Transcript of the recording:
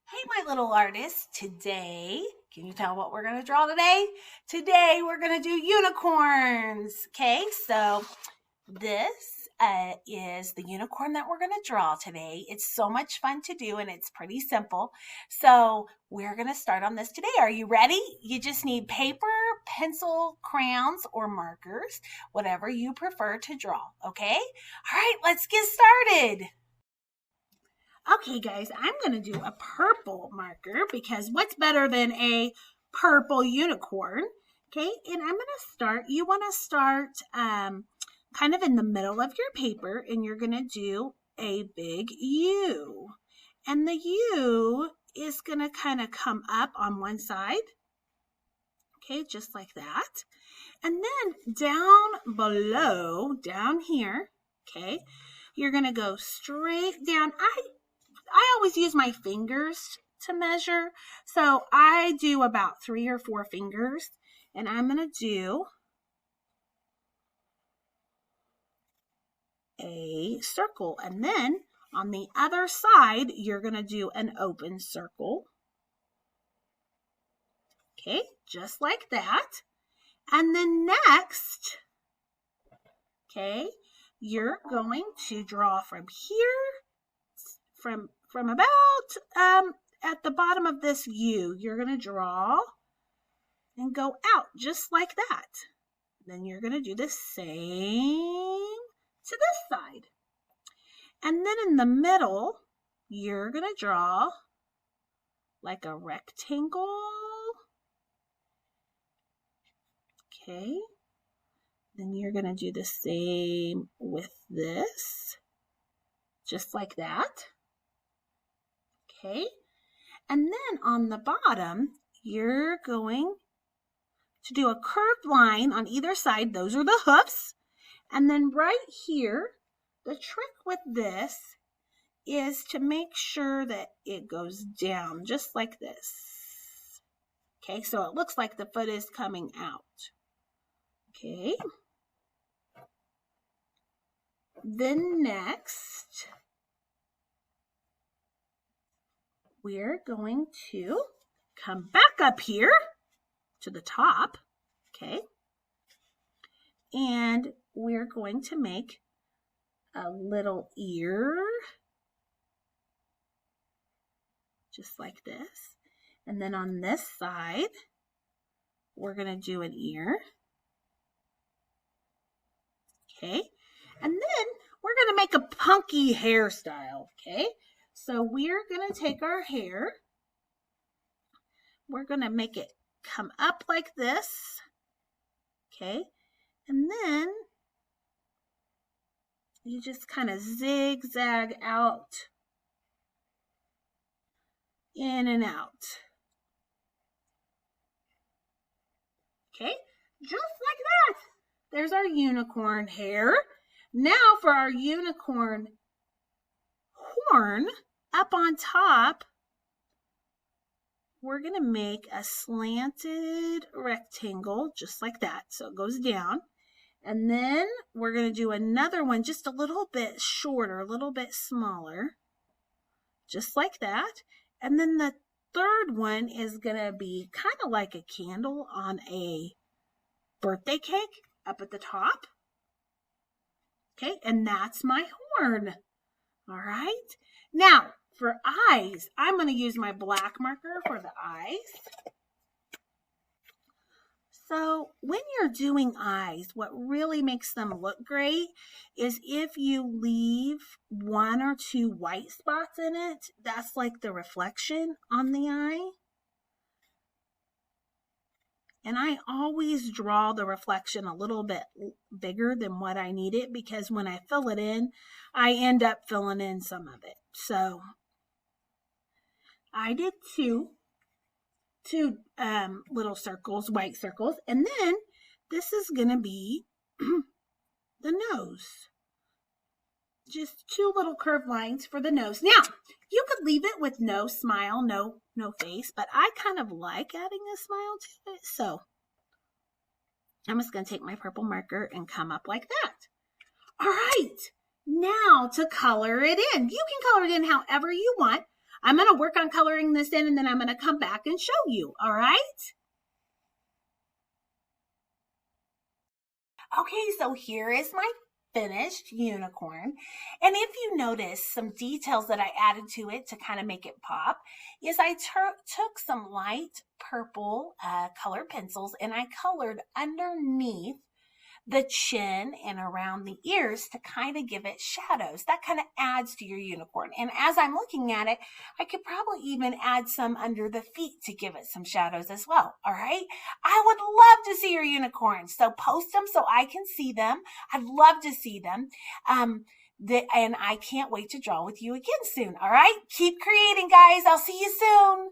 Hey, my little artist. Today, can you tell what we're going to draw today? Today, we're going to do unicorns. Okay, so this is the unicorn that we're going to draw today. It's so much fun to do and it's pretty simple. So, we're going to start on this today. Are you ready? You just need paper, pencil, crayons, or markers, whatever you prefer to draw. Okay? All right, let's get started. Okay, guys, I'm going to do a purple marker because what's better than a purple unicorn? Okay, and I'm going to start, you want to start kind of in the middle of your paper, and you're going to do a big U. And the U is going to kind of come up on one side. Okay, just like that. And then down below, down here, okay, you're going to go straight down. I always use my fingers to measure. So I do about 3 or 4 fingers. And I'm going to do a circle. And then on the other side, you're going to do an open circle. Okay, just like that. And then next, okay, you're going to draw from here, from about at the bottom of this U, you're going to draw and go out just like that. Then you're going to do the same to this side. And then in the middle, you're going to draw like a rectangle. Okay. Then you're going to do the same with this, just like that. Okay. And then on the bottom, you're going to do a curved line on either side. Those are the hoofs. And then right here, the trick with this is to make sure that it goes down just like this. Okay, so it looks like the foot is coming out. Okay. Then next, we're going to come back up here to the top, okay? And we're going to make a little ear, just like this. And then on this side, we're going to do an ear. Okay, and then we're going to make a punky hairstyle, okay? So we're going to take our hair, we're going to make it come up like this, okay? And then you just kind of zigzag out, in and out. Okay, just like that. There's our unicorn hair. Now for our unicorn horn, up on top, we're going to make a slanted rectangle just like that. So it goes down. And then we're going to do another one just a little bit shorter, a little bit smaller, just like that. And then the third one is going to be kind of like a candle on a birthday cake up at the top. Okay, and that's my horn. All right. Now, for eyes, I'm going to use my black marker for the eyes. So when you're doing eyes, what really makes them look great is if you leave 1 or 2 white spots in it. That's like the reflection on the eye. And I always draw the reflection a little bit bigger than what I need it because when I fill it in, I end up filling in some of it. So I did two little circles, white circles, and then this is going to be the nose. Just 2 little curved lines for the nose. Now, you could leave it with no smile, no face, but I kind of like adding a smile to it, so I'm just going to take my purple marker and come up like that. All right, now to color it in. You can color it in however you want. I'm going to work on coloring this in, and then I'm going to come back and show you. All right? Okay, so here is my finished unicorn. And if you notice some details that I added to it to kind of make it pop, is I took some light purple colored pencils and I colored underneath the chin and around the ears to kind of give it shadows. That kind of adds to your unicorn. And as I'm looking at it, I could probably even add some under the feet to give it some shadows as well. All right. I would love to see your unicorns. So post them so I can see them. I'd love to see them. And I can't wait to draw with you again soon. All right. Keep creating, guys. I'll see you soon.